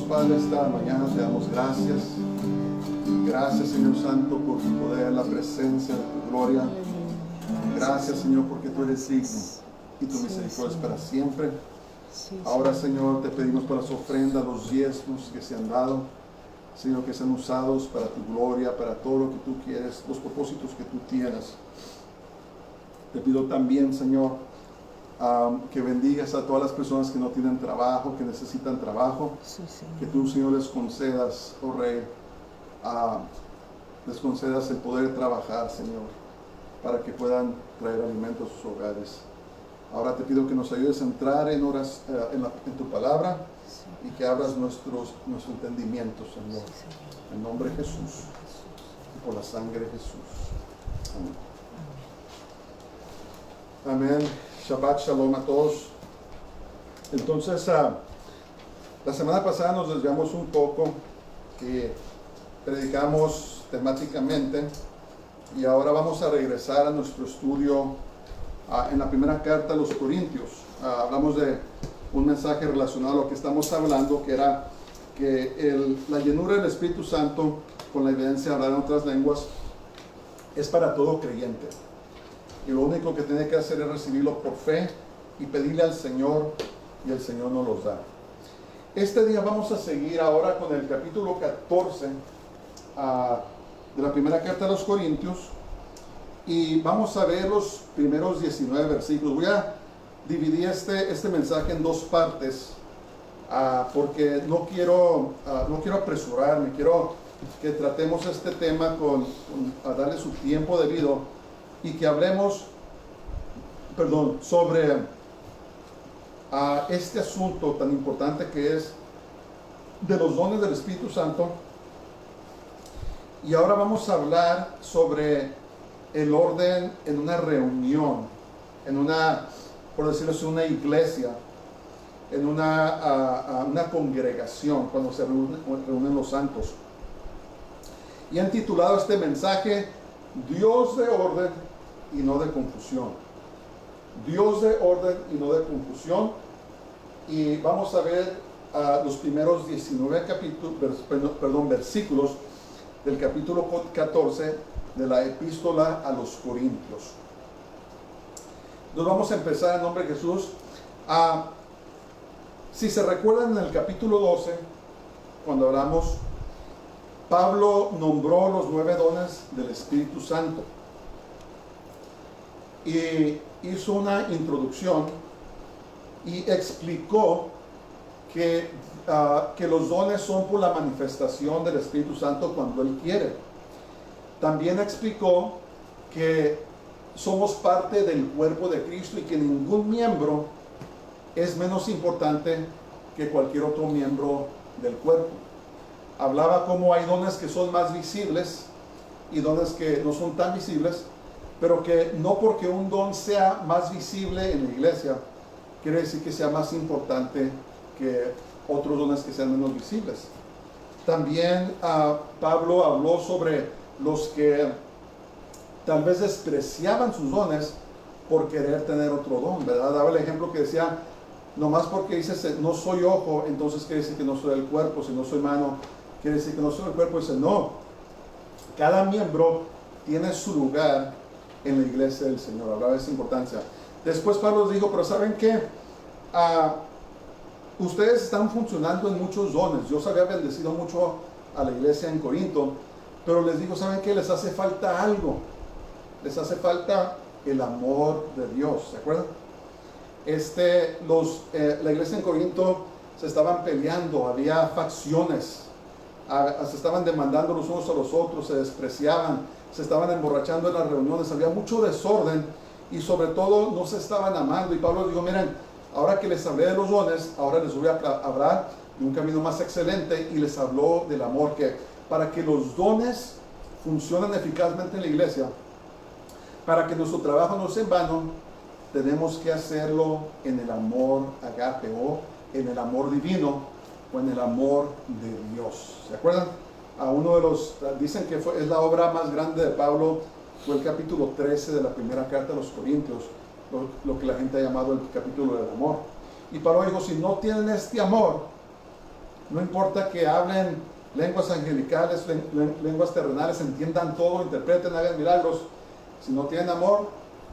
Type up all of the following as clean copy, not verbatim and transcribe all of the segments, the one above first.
Padre, esta mañana te damos gracias. Gracias, Señor Santo, por tu poder, la presencia de tu gloria. Gracias, Señor, porque tú eres digno y tu misericordia es para siempre. Ahora, Señor, te pedimos por las ofrendas, los diezmos que se han dado, Señor, que sean usados para tu gloria, para todo lo que tú quieres, los propósitos que tú tienes. Te pido también, Señor, que bendigas a todas las personas que no tienen trabajo, que necesitan trabajo. Que tú, Señor, les concedas, oh Rey, les concedas el poder trabajar, Señor, para que puedan traer alimento a sus hogares. Ahora te pido que nos ayudes a entrar en tu palabra y que abras nuestro entendimiento, Señor. En nombre de Jesús y por la sangre de Jesús. Amén. Amén. Shabbat Shalom a todos. Entonces, la semana pasada nos desviamos un poco y predicamos temáticamente, y ahora vamos a regresar a nuestro estudio en la primera carta a los Corintios. Hablamos de un mensaje relacionado a lo que estamos hablando, que era que la llenura del Espíritu Santo con la evidencia de hablar en otras lenguas es para todo creyente. Y lo único que tiene que hacer es recibirlo por fe y pedirle al Señor, y el Señor nos los da. Este día vamos a seguir ahora con el capítulo 14 de la primera carta a los Corintios, y vamos a ver los primeros 19 versículos. Voy a dividir este mensaje en dos partes, porque no quiero apresurarme. Quiero que tratemos este tema a darle su tiempo debido, y que hablemos, sobre este asunto tan importante que es de los dones del Espíritu Santo. Y ahora vamos a hablar sobre el orden en una reunión, por decirlo así, una iglesia, en una congregación, cuando se reúnen los santos. Y han titulado este mensaje: Dios de orden y no de confusión. Dios de orden y no de confusión. Y vamos a ver los primeros 19 versículos del capítulo 14 de la epístola a los Corintios. Nos vamos a empezar en nombre de Jesús. Si se recuerdan, en el capítulo 12, cuando hablamos, Pablo nombró los 9 dones del Espíritu Santo y hizo una introducción y explicó que los dones son por la manifestación del Espíritu Santo cuando Él quiere. También explicó que somos parte del cuerpo de Cristo y que ningún miembro es menos importante que cualquier otro miembro del cuerpo. Hablaba cómo hay dones que son más visibles y dones que no son tan visibles, pero que no porque un don sea más visible en la iglesia quiere decir que sea más importante que otros dones que sean menos visibles. También Pablo habló sobre los que tal vez despreciaban sus dones por querer tener otro don, ¿verdad? Daba el ejemplo que decía, nomás porque dices no soy ojo, entonces quiere decir que no soy el cuerpo. Si no soy mano, quiere decir que no soy el cuerpo. Dice, no, cada miembro tiene su lugar en la iglesia del Señor. Hablaba de esa importancia. Después Pablo dijo, pero ¿saben qué? Ustedes están funcionando en muchos dones. Dios había bendecido mucho a la iglesia en Corinto, pero les digo, ¿saben qué? Les hace falta algo. Les hace falta el amor de Dios. ¿Se acuerdan? La iglesia en Corinto se estaban peleando, había facciones, se estaban demandando los unos a los otros, se despreciaban, se estaban emborrachando en las reuniones, había mucho desorden y sobre todo no se estaban amando. Y Pablo dijo, miren, ahora que les hablé de los dones, ahora les voy a hablar de un camino más excelente, y les habló del amor, que para que los dones funcionen eficazmente en la iglesia, para que nuestro trabajo no sea en vano, tenemos que hacerlo en el amor agape, o en el amor divino, o en el amor de Dios. ¿Se acuerdan? Dicen que es la obra más grande de Pablo, fue el capítulo 13 de la primera carta a los Corintios, lo que la gente ha llamado el capítulo del amor. Y Pablo dijo, si no tienen este amor, No importa que hablen lenguas angelicales, lenguas terrenales, entiendan todo, interpreten, hagan milagros. Si no tienen amor,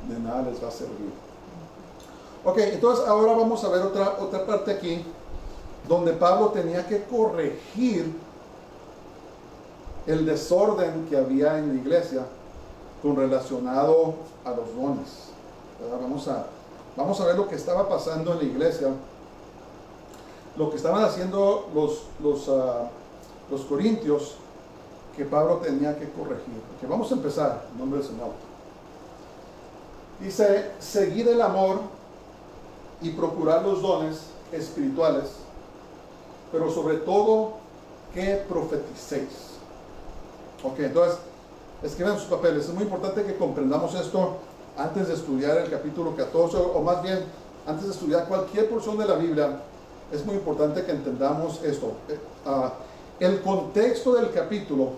de nada les va a servir. Ok, entonces ahora vamos a ver otra parte aquí, donde Pablo tenía que corregir el desorden que había en la iglesia con relacionado a los dones. Vamos a ver lo que estaba pasando en la iglesia, lo que estaban haciendo los corintios, que Pablo tenía que corregir. Okay, vamos a empezar, en nombre del Señor. Dice, seguid el amor y procurar los dones espirituales, pero sobre todo que profeticéis. Ok, entonces, escriban sus papeles. Es muy importante que comprendamos esto antes de estudiar el capítulo 14, o más bien, antes de estudiar cualquier porción de la Biblia. Es muy importante que entendamos esto. El contexto del capítulo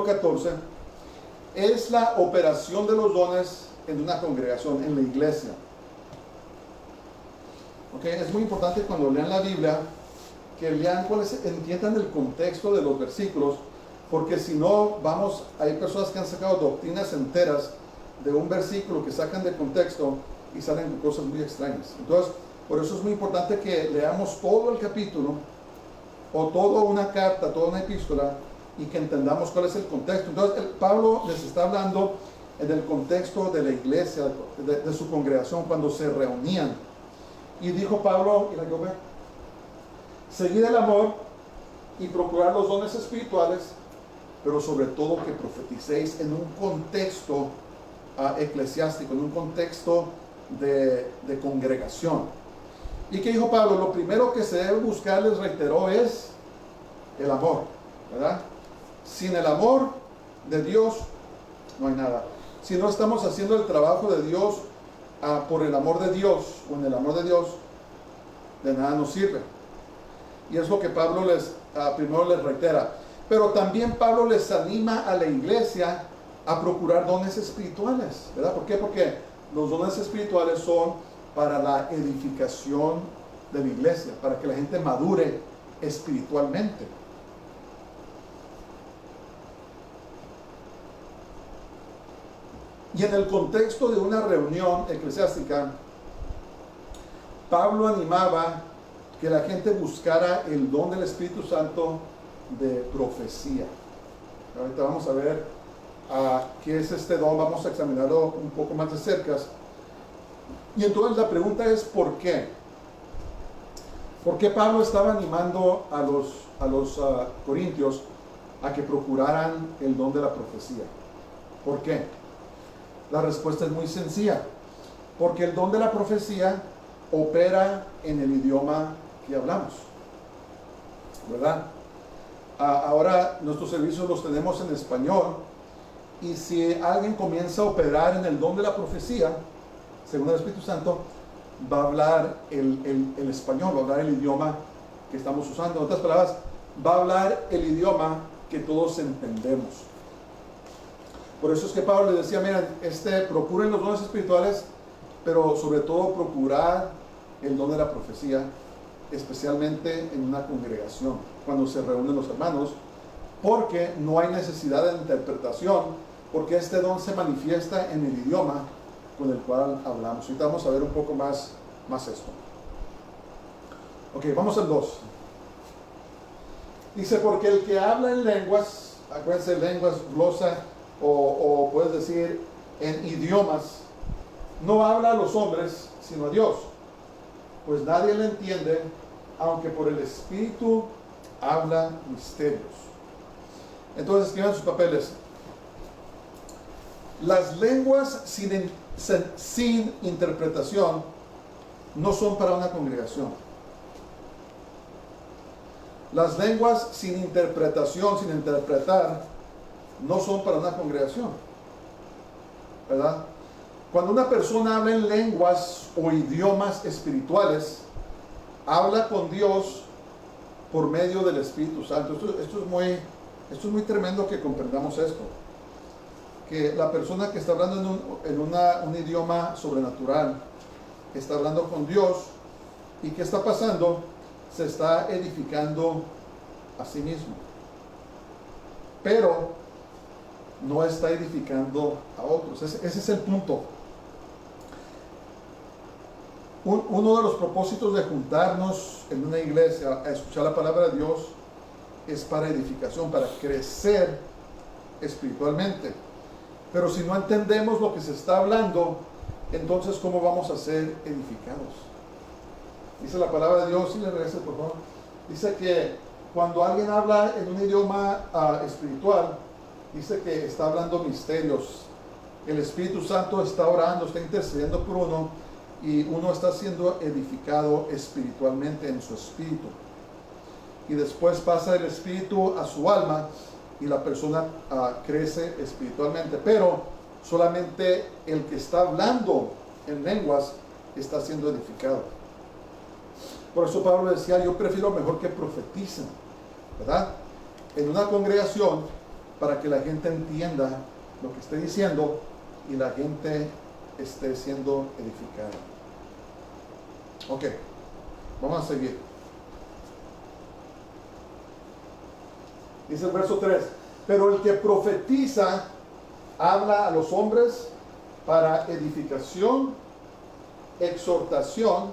14, es la operación de los dones en una congregación, en la iglesia. Ok, es muy importante cuando lean la Biblia, que lean entiendan el contexto de los versículos, porque si no, hay personas que han sacado doctrinas enteras de un versículo que sacan de contexto y salen con cosas muy extrañas. Entonces, por eso es muy importante que leamos todo el capítulo, o toda una carta, toda una epístola, y que entendamos cuál es el contexto. Entonces, Pablo les está hablando en el contexto de la iglesia, de su congregación, cuando se reunían. Y dijo Pablo, seguid el amor y procurar los dones espirituales, pero sobre todo que profeticéis en un contexto eclesiástico, en un contexto de congregación. ¿Y qué dijo Pablo? Lo primero que se debe buscar, les reiteró, es el amor, ¿verdad? Sin el amor de Dios no hay nada. Si no estamos haciendo el trabajo de Dios por el amor de Dios, o en el amor de Dios, de nada nos sirve. Y es lo que Pablo primero les reitera. Pero también Pablo les anima a la iglesia a procurar dones espirituales, ¿verdad? ¿Por qué? Porque los dones espirituales son para la edificación de la iglesia, para que la gente madure espiritualmente. Y en el contexto de una reunión eclesiástica, Pablo animaba que la gente buscara el don del Espíritu Santo de profecía. Ahorita vamos a ver qué es este don, vamos a examinarlo un poco más de cerca. Y entonces la pregunta es, ¿por qué? ¿Por qué Pablo estaba animando a los corintios a que procuraran el don de la profecía? ¿Por qué? La respuesta es muy sencilla. Porque el don de la profecía opera en el idioma que hablamos, ¿verdad? Ahora nuestros servicios los tenemos en español, y si alguien comienza a operar en el don de la profecía, según el Espíritu Santo, va a hablar el español, va a hablar el idioma que estamos usando. En otras palabras, va a hablar el idioma que todos entendemos. Por eso es que Pablo les decía, miren, procuren los dones espirituales, pero sobre todo procurar el don de la profecía, especialmente en una congregación, cuando se reúnen los hermanos, porque no hay necesidad de interpretación, porque este don se manifiesta en el idioma con el cual hablamos. Ahorita vamos a ver un poco más esto. Ok, vamos al 2. Dice, porque el que habla en lenguas, acuérdense, lenguas, glosa, o puedes decir en idiomas, no habla a los hombres, sino a Dios, pues nadie le entiende, aunque por el Espíritu habla misterios. Entonces escriban sus papeles. Las lenguas sin interpretación no son para una congregación. Las lenguas sin interpretación, sin interpretar, no son para una congregación, ¿verdad? Cuando una persona habla en lenguas o idiomas espirituales, habla con Dios por medio del Espíritu Santo. Esto es muy tremendo que comprendamos esto. Que la persona que está hablando en un idioma sobrenatural, está hablando con Dios, y ¿qué está pasando? se está edificando a sí mismo, pero no está edificando a otros. Ese es el punto. Uno de los propósitos de juntarnos en una iglesia a escuchar la palabra de Dios es para edificación, para crecer espiritualmente. Pero si no entendemos lo que se está hablando, entonces ¿cómo vamos a ser edificados? Dice la palabra de Dios, si le regrese por favor, dice que cuando alguien habla en un idioma espiritual, dice que está hablando misterios. El Espíritu Santo está orando, está intercediendo por uno, y uno está siendo edificado espiritualmente en su espíritu. Y después pasa el espíritu a su alma y la persona crece espiritualmente. Pero solamente el que está hablando en lenguas está siendo edificado. Por eso Pablo decía, yo prefiero mejor que profeticen, ¿verdad? En una congregación, para que la gente entienda lo que esté diciendo y la gente esté siendo edificada. Ok, vamos a seguir. Dice el verso 3, pero el que profetiza habla a los hombres para edificación, exhortación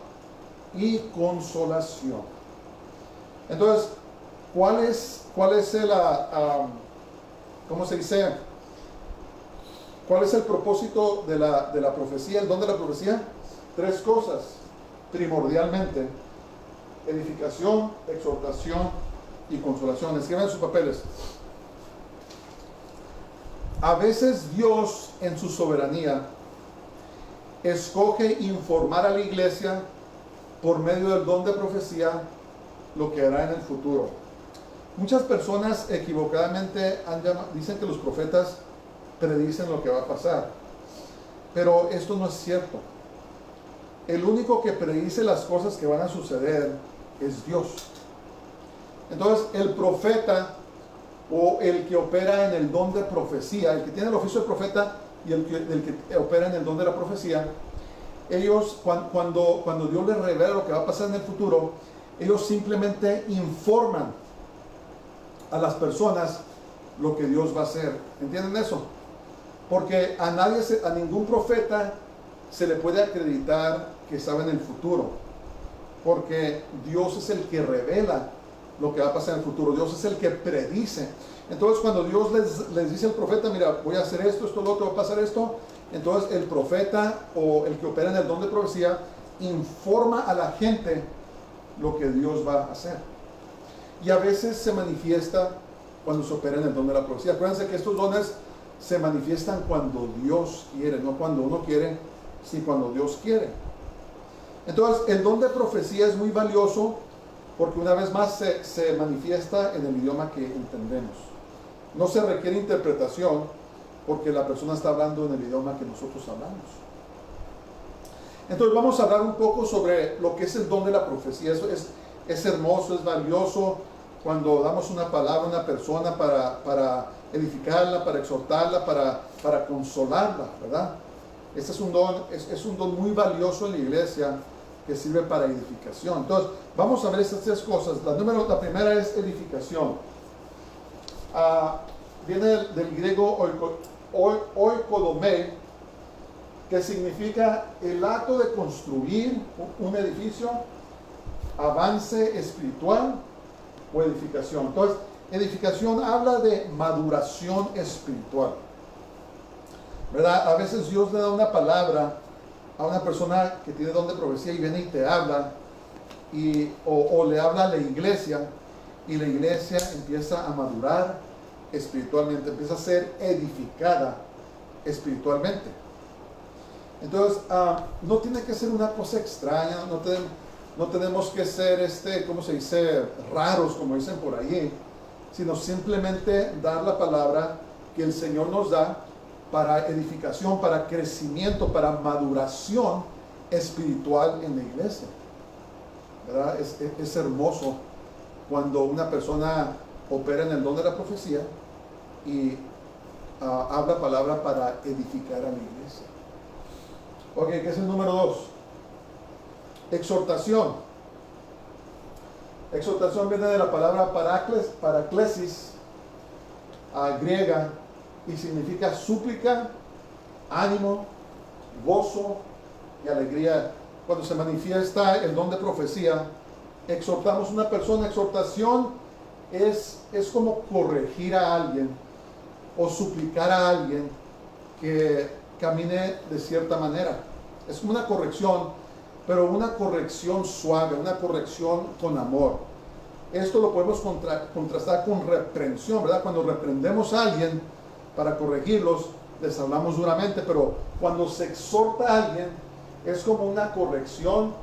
y consolación. Entonces, ¿cuál es el, ¿cómo se dice? ¿Cuál es el propósito de la profecía? ¿El don de la profecía? Tres cosas, primordialmente: edificación, exhortación y consolación. Escriban sus papeles. A veces Dios, en su soberanía, escoge informar a la iglesia por medio del don de profecía lo que hará en el futuro. Muchas personas equivocadamente dicen que los profetas predicen lo que va a pasar, pero esto no es cierto. El único que predice las cosas que van a suceder es Dios. Entonces, el profeta o el que opera en el don de profecía, el que tiene el oficio de profeta y el que opera en el don de la profecía, ellos, cuando Dios les revela lo que va a pasar en el futuro, ellos simplemente informan a las personas lo que Dios va a hacer. ¿Entienden eso? Porque a ningún profeta se le puede acreditar que sabe en el futuro, porque Dios es el que revela lo que va a pasar en el futuro. Dios es el que predice. Entonces, cuando Dios les dice al profeta, mira, voy a hacer esto, lo otro, va a pasar esto, entonces el profeta o el que opera en el don de profecía informa a la gente lo que Dios va a hacer. Y a veces se manifiesta cuando se opera en el don de la profecía. Acuérdense que estos dones se manifiestan cuando Dios quiere, no cuando uno quiere, sino cuando Dios quiere. Entonces, el don de profecía es muy valioso porque una vez más se manifiesta en el idioma que entendemos. No se requiere interpretación porque la persona está hablando en el idioma que nosotros hablamos. Entonces vamos a hablar un poco sobre lo que es el don de la profecía. Eso es hermoso, es valioso cuando damos una palabra a una persona para edificarla, para exhortarla, para consolarla, ¿verdad? Este es un don muy valioso en la iglesia que sirve para edificación. Entonces, vamos a ver estas tres cosas. La primera es edificación. Viene del griego oikodomai, que significa el acto de construir un edificio, avance espiritual o edificación. Entonces, edificación habla de maduración espiritual, ¿verdad? A veces Dios le da una palabra a una persona que tiene don de profecía y viene y te habla, o le habla a la iglesia, y la iglesia empieza a madurar espiritualmente, empieza a ser edificada espiritualmente. Entonces, no tiene que ser una cosa extraña, no tenemos que ser, ¿cómo se dice?, raros, como dicen por ahí, sino simplemente dar la palabra que el Señor nos da para edificación, para crecimiento, para maduración espiritual en la iglesia, ¿verdad? Es hermoso cuando una persona opera en el don de la profecía y habla palabra para edificar a la iglesia. Ok, ¿qué es el número 2? Exhortación. Exhortación viene de la palabra paraclesis, griega, y significa súplica, ánimo, gozo y alegría. Cuando se manifiesta el don de profecía, exhortamos a una persona. Exhortación es como corregir a alguien o suplicar a alguien que camine de cierta manera. Es como una corrección, pero una corrección suave, una corrección con amor. Esto lo podemos contrastar con reprensión, ¿verdad? Cuando reprendemos a alguien para corregirlos, les hablamos duramente, pero cuando se exhorta a alguien, es como una corrección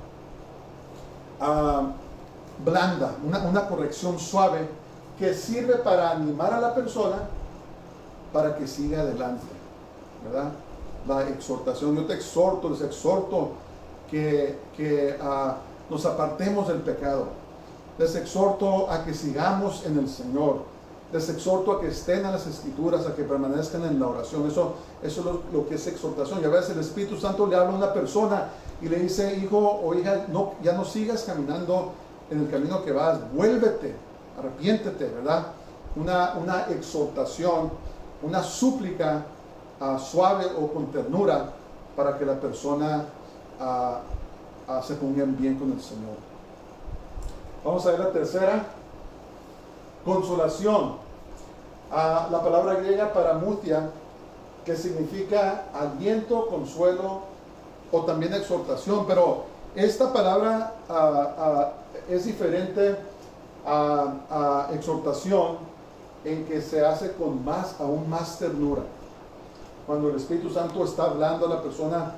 blanda, una corrección suave que sirve para animar a la persona para que siga adelante, ¿verdad? La exhortación, yo te exhorto, les exhorto que nos apartemos del pecado. Les exhorto a que sigamos en el Señor. Les exhorto a que estén en las Escrituras, a que permanezcan en la oración. Eso es lo que es exhortación. Y a veces el Espíritu Santo le habla a una persona y le dice: hijo o hija, no, ya no sigas caminando en el camino que vas, vuélvete, arrepiéntete, ¿verdad? Una exhortación, una súplica suave o con ternura para que la persona se ponga bien con el Señor. Vamos a ver la tercera. Consolación. La palabra griega paramutia, que significa aliento, consuelo o también exhortación, pero esta palabra es diferente a exhortación, en que se hace con aún más ternura. Cuando el Espíritu Santo está hablando a la persona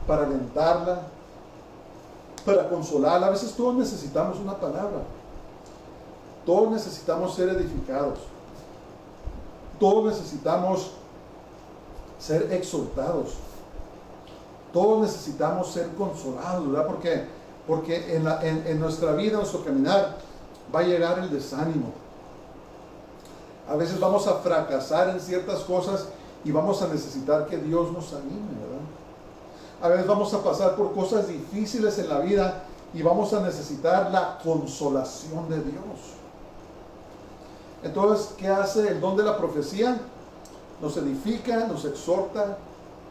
para alentarla, para consolarla. A veces todos necesitamos una palabra. Todos necesitamos ser edificados. Todos necesitamos ser exhortados. Todos necesitamos ser consolados, ¿verdad? Porque en nuestra vida, en nuestro caminar, va a llegar el desánimo. A veces vamos a fracasar en ciertas cosas y vamos a necesitar que Dios nos anime, ¿verdad? A veces vamos a pasar por cosas difíciles en la vida y vamos a necesitar la consolación de Dios. Entonces, ¿qué hace el don de la profecía? Nos edifica, nos exhorta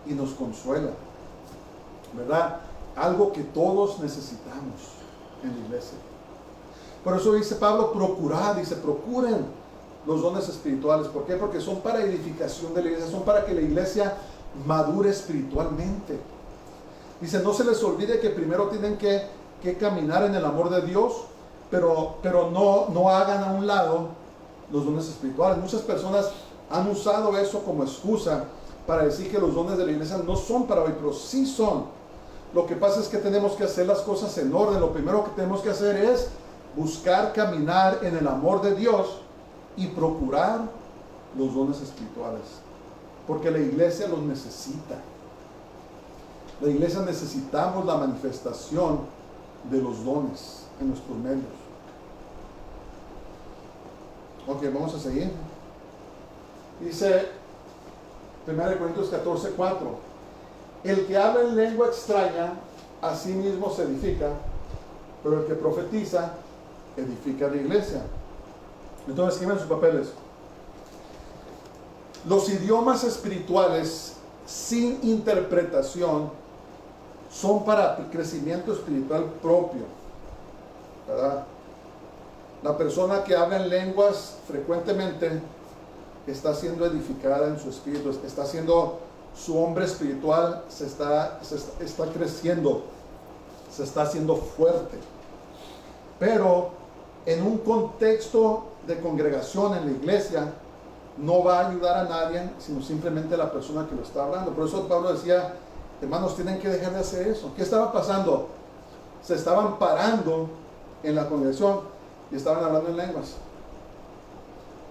y nos consuela, ¿verdad? Algo que todos necesitamos en la iglesia. Por eso dice Pablo, procuren los dones espirituales. ¿Por qué? Porque son para edificación de la iglesia, son para que la iglesia madure espiritualmente. Dice, no se les olvide que primero tienen que caminar en el amor de Dios, pero no hagan a un lado los dones espirituales. Muchas personas han usado eso como excusa para decir que los dones de la iglesia no son para hoy, pero sí son. Lo que pasa es que tenemos que hacer las cosas en orden. Lo primero que tenemos que hacer es buscar caminar en el amor de Dios y procurar los dones espirituales, porque la iglesia los necesita. La iglesia necesitamos la manifestación de los dones en nuestros medios. Ok, vamos a seguir. Dice 1 Corintios 14:4: el que habla en lengua extraña a sí mismo se edifica, pero el que profetiza edifica a la iglesia. Entonces escriban sus papeles. Los idiomas espirituales sin interpretación son para crecimiento espiritual propio, ¿verdad? La persona que habla en lenguas frecuentemente está siendo edificada en su espíritu, está siendo su hombre espiritual, se está creciendo, se está haciendo fuerte. Pero en un contexto de congregación en la iglesia, no va a ayudar a nadie, sino simplemente a la persona que lo está hablando. Por eso Pablo decía, hermanos, tienen que dejar de hacer eso. ¿Qué estaba pasando? Se estaban parando en la congregación y estaban hablando en lenguas.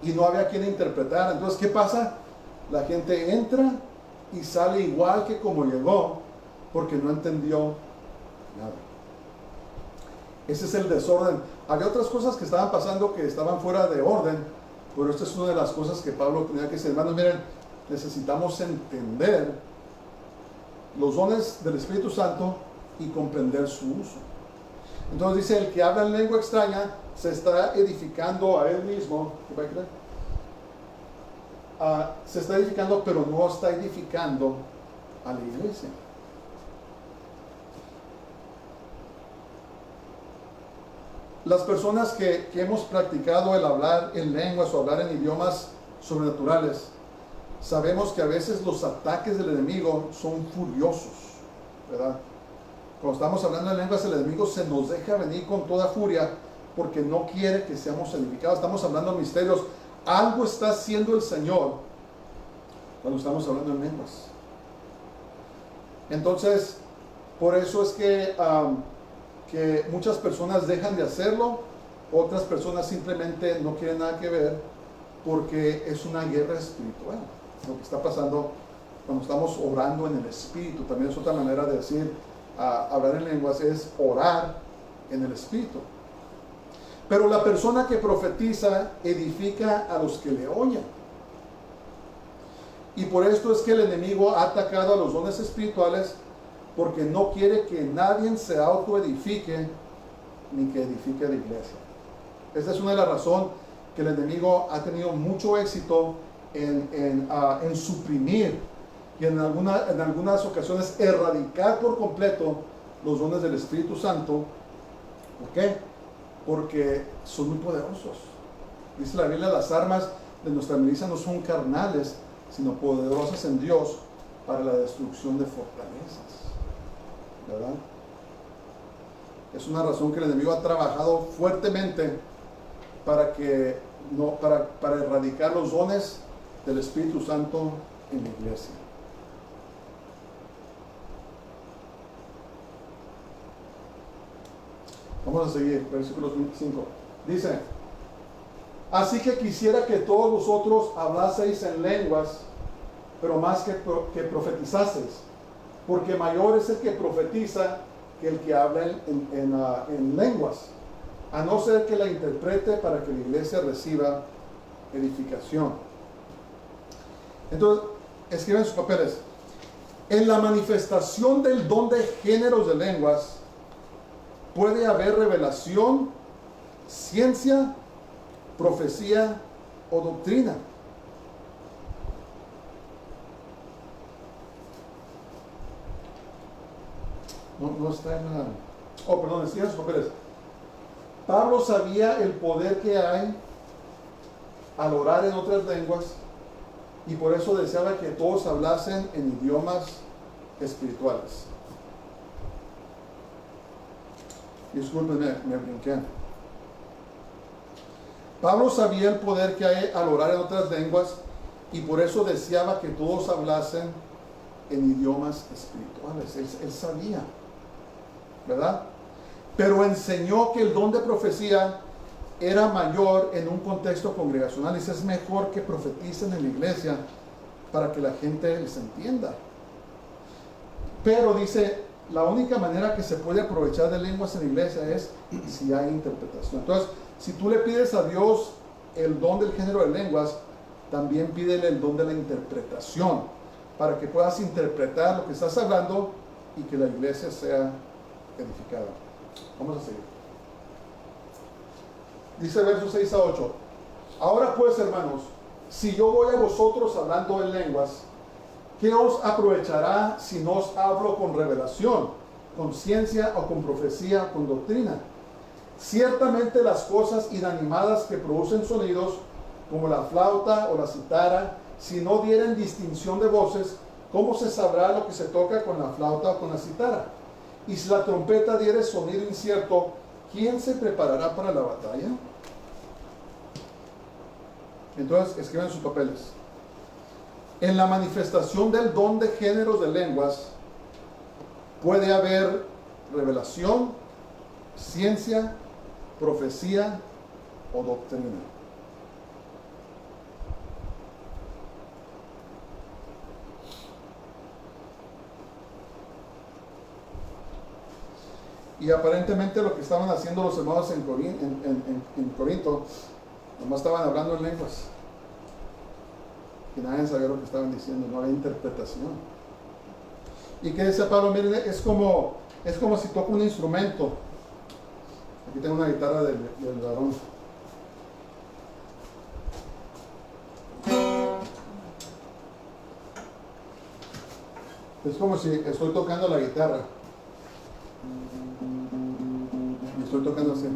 Y no había quien interpretar. Entonces, ¿qué pasa? La gente entra y sale igual que como llegó, porque no entendió nada. Ese es el desorden. Había otras cosas que estaban pasando que estaban fuera de orden, pero esta es una de las cosas que Pablo tenía que decir. Hermanos, miren, necesitamos entender los dones del Espíritu Santo y comprender su uso. Entonces dice, el que habla en lengua extraña se está edificando a él mismo. ¿Qué va a creer? Se está edificando, pero no está edificando a la iglesia. Las personas que hemos practicado el hablar en lenguas o hablar en idiomas sobrenaturales, sabemos que a veces los ataques del enemigo son furiosos, ¿verdad? Cuando estamos hablando en lenguas, el enemigo se nos deja venir con toda furia porque no quiere que seamos edificados. Estamos hablando de misterios. Algo está haciendo el Señor cuando estamos hablando en lenguas. Entonces, por eso es que muchas personas dejan de hacerlo, otras personas simplemente no quieren nada que ver porque es una guerra espiritual. Lo que está pasando cuando estamos orando en el Espíritu, también es otra manera de decir, hablar en lenguas es orar en el Espíritu. Pero la persona que profetiza edifica a los que le oyen. Y por esto es que el enemigo ha atacado a los dones espirituales, porque no quiere que nadie se autoedifique ni que edifique la iglesia. Esta es una de las razones que el enemigo ha tenido mucho éxito en suprimir y en algunas ocasiones erradicar por completo los dones del Espíritu Santo. ¿Por qué? Porque son muy poderosos. Dice la Biblia, las armas de nuestra milicia no son carnales, sino poderosas en Dios para la destrucción de fortalezas. ¿Verdad? Es una razón que el enemigo ha trabajado fuertemente para erradicar los dones del Espíritu Santo en la iglesia. Vamos a seguir, versículo 5. Dice, así que quisiera que todos vosotros hablaseis en lenguas, pero más que profetizaseis, porque mayor es el que profetiza que el que habla en lenguas, a no ser que la interprete para que la iglesia reciba edificación. Entonces, escriben sus papeles. En la manifestación del don de géneros de lenguas, puede haber revelación, ciencia, profecía o doctrina. No está en la... Oh, perdón, escriban sus papeles. Pablo sabía el poder que hay al orar en otras lenguas y por eso deseaba que todos hablasen en idiomas espirituales. Discúlpenme, me brinqué. Pablo sabía el poder que hay al orar en otras lenguas y por eso deseaba que todos hablasen en idiomas espirituales. Él sabía, ¿verdad? Pero enseñó que el don de profecía era mayor en un contexto congregacional. Dice, es mejor que profeticen en la iglesia para que la gente les entienda. Pero dice, la única manera que se puede aprovechar de lenguas en la iglesia es si hay interpretación. Entonces, si tú le pides a Dios el don del género de lenguas, también pídele el don de la interpretación, para que puedas interpretar lo que estás hablando y que la iglesia sea edificada. Vamos a seguir. Dice versos 6 a 8. Ahora pues, hermanos, si yo voy a vosotros hablando en lenguas, ¿qué os aprovechará si no os hablo con revelación, con ciencia o con profecía o con doctrina? Ciertamente las cosas inanimadas que producen sonidos, como la flauta o la cítara, si no dieren distinción de voces, ¿cómo se sabrá lo que se toca con la flauta o con la cítara? Y si la trompeta diere sonido incierto, ¿quién se preparará para la batalla? Entonces, escriban sus papeles. En la manifestación del don de géneros de lenguas, puede haber revelación, ciencia, profecía o doctrina. Y aparentemente lo que estaban haciendo los hermanos en Corinto, nomás estaban hablando en lenguas. Y nadie sabía lo que estaban diciendo, no había interpretación. ¿Y qué dice Pablo? Miren, es como si toco un instrumento Aquí tengo una guitarra del varón. Es como si estoy tocando la guitarra. Y estoy tocando así.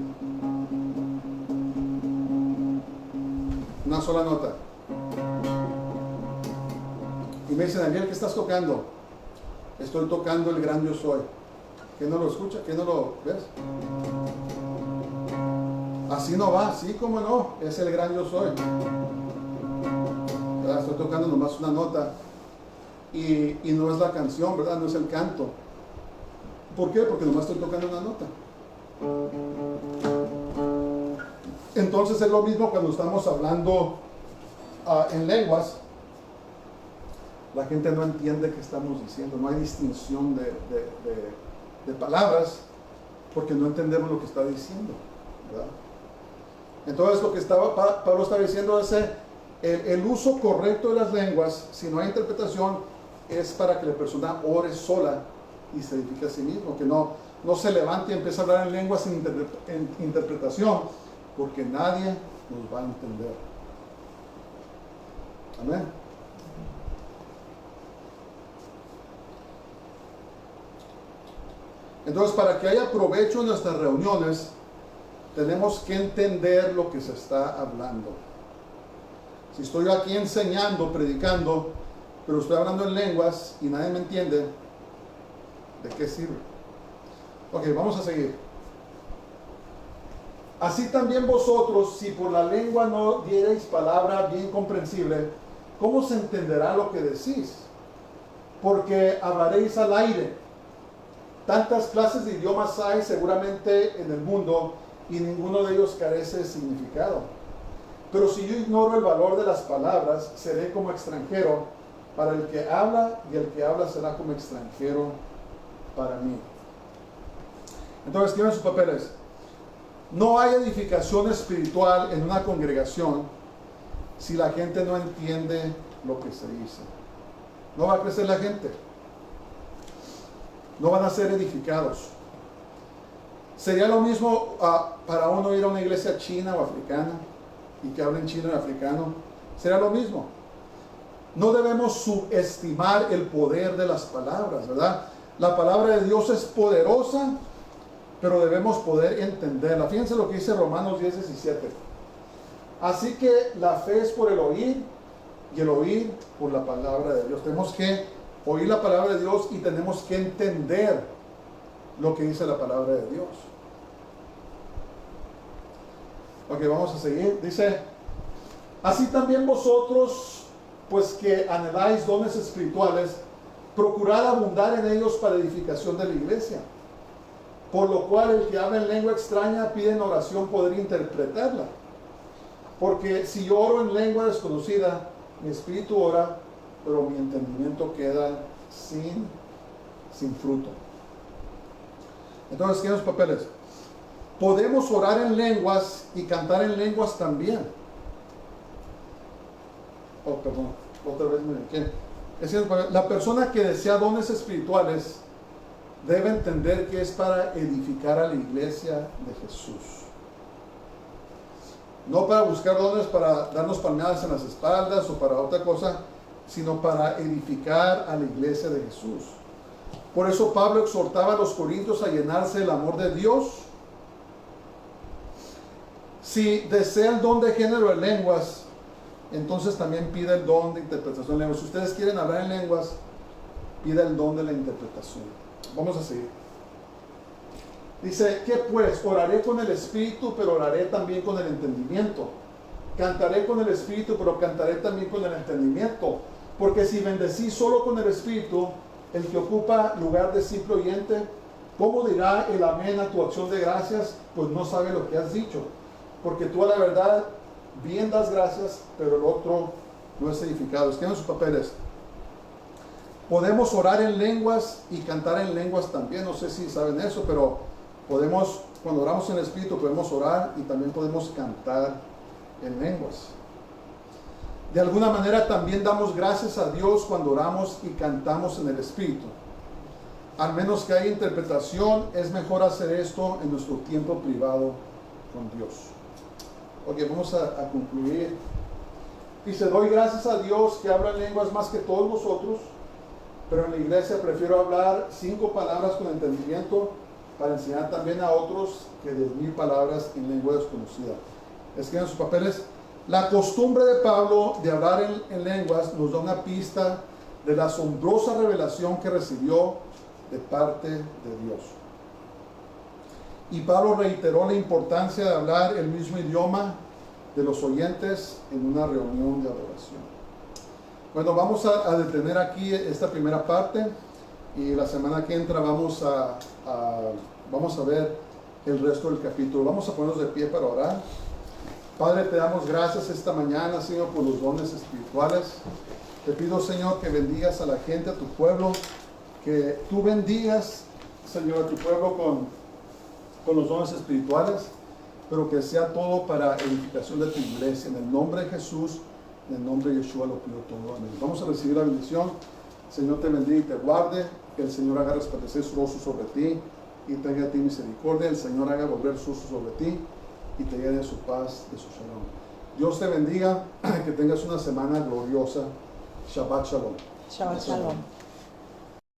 Una sola nota. Y me dicen, Daniel, ¿qué estás tocando? Estoy tocando el gran yo soy. ¿Qué no lo escucha? ¿Qué no lo ves? Así no va, sí, cómo no, es el gran yo soy. ¿Verdad? Estoy tocando nomás una nota y no es la canción, ¿verdad? No es el canto. ¿Por qué? Porque nomás estoy tocando una nota. Entonces es lo mismo cuando estamos hablando en lenguas. La gente no entiende qué estamos diciendo, no hay distinción de palabras porque no entendemos lo que está diciendo, ¿verdad? Entonces lo que Pablo estaba diciendo es el uso correcto de las lenguas, si no hay interpretación, es para que la persona ore sola y se edifique a sí mismo, que no se levante y empiece a hablar en lenguas sin interpretación, porque nadie nos va a entender. Amén. Entonces, para que haya provecho en nuestras reuniones, tenemos que entender lo que se está hablando. Si estoy aquí enseñando, predicando, pero estoy hablando en lenguas y nadie me entiende, ¿de qué sirve? Ok, vamos a seguir. Así también vosotros, si por la lengua no diereis palabra bien comprensible, ¿cómo se entenderá lo que decís? Porque hablaréis al aire. Tantas clases de idiomas hay seguramente en el mundo y ninguno de ellos carece de significado. Pero si yo ignoro el valor de las palabras, seré como extranjero para el que habla, y el que habla será como extranjero para mí. Entonces, tienen sus papeles. No hay edificación espiritual en una congregación si la gente no entiende lo que se dice. No va a crecer la gente. No van a ser edificados. Sería lo mismo para uno ir a una iglesia china o africana y que hablen chino y africano. Sería lo mismo. No debemos subestimar el poder de las palabras, ¿verdad? La palabra de Dios es poderosa, pero debemos poder entenderla. Fíjense lo que dice Romanos 10:17. Así que la fe es por el oír y el oír por la palabra de Dios. Tenemos que oír la palabra de Dios y tenemos que entender lo que dice la palabra de Dios. Ok, vamos a seguir. Dice, así también vosotros, pues que anheláis dones espirituales, procurad abundar en ellos para edificación de la iglesia. Por lo cual el que habla en lengua extraña pide en oración poder interpretarla. Porque si yo oro en lengua desconocida, mi espíritu ora, pero mi entendimiento queda sin fruto. Entonces, ¿qué son los papeles? Podemos orar en lenguas y cantar en lenguas también. Oh, perdón, otra vez me equivoqué. Es decir, la persona que desea dones espirituales debe entender que es para edificar a la iglesia de Jesús. No para buscar dones para darnos palmadas en las espaldas o para otra cosa, sino para edificar a la iglesia de Jesús. Por eso Pablo exhortaba a los corintios a llenarse del amor de Dios. Si desea el don de género de lenguas, entonces también pide el don de interpretación de lenguas. Si ustedes quieren hablar en lenguas, pide el don de la interpretación. Vamos a seguir. Dice, ¿qué pues? Oraré con el espíritu, pero oraré también con el entendimiento. Cantaré con el espíritu, pero cantaré también con el entendimiento. Porque si bendecí solo con el espíritu, el que ocupa lugar de simple oyente, ¿cómo dirá el amén a tu acción de gracias? Pues no sabe lo que has dicho. Porque tú a la verdad bien das gracias, pero el otro no es edificado. Escriban sus papeles. Podemos orar en lenguas y cantar en lenguas también. No sé si saben eso, pero podemos, cuando oramos en el espíritu, podemos orar y también podemos cantar en lenguas. De alguna manera también damos gracias a Dios cuando oramos y cantamos en el espíritu. Al menos que haya interpretación, es mejor hacer esto en nuestro tiempo privado con Dios. Ok, vamos a concluir. Dice, doy gracias a Dios que habla lenguas más que todos vosotros, pero en la iglesia prefiero hablar 5 palabras con entendimiento para enseñar también a otros que 10,000 palabras en lengua desconocida. Escriban sus papeles. La costumbre de Pablo de hablar en lenguas nos da una pista de la asombrosa revelación que recibió de parte de Dios. Y Pablo reiteró la importancia de hablar el mismo idioma de los oyentes en una reunión de adoración. Bueno, vamos a detener aquí esta primera parte y la semana que entra vamos a ver el resto del capítulo. Vamos a ponernos de pie para orar. Padre, te damos gracias esta mañana, Señor, por los dones espirituales. Te pido, Señor, que bendigas a la gente, a tu pueblo, que tú bendigas, Señor, a tu pueblo con los dones espirituales, pero que sea todo para edificación de tu iglesia. En el nombre de Jesús, en el nombre de Yeshua lo pido todo. Amén. Vamos a recibir la bendición. Señor te bendiga y te guarde. Que el Señor haga resplandecer su rostro sobre ti y tenga de ti misericordia. El Señor haga volver su rostro sobre ti y te llene de su paz, de su shalom. Dios te bendiga. Que tengas una semana gloriosa. Shabbat shalom. Shabbat shalom.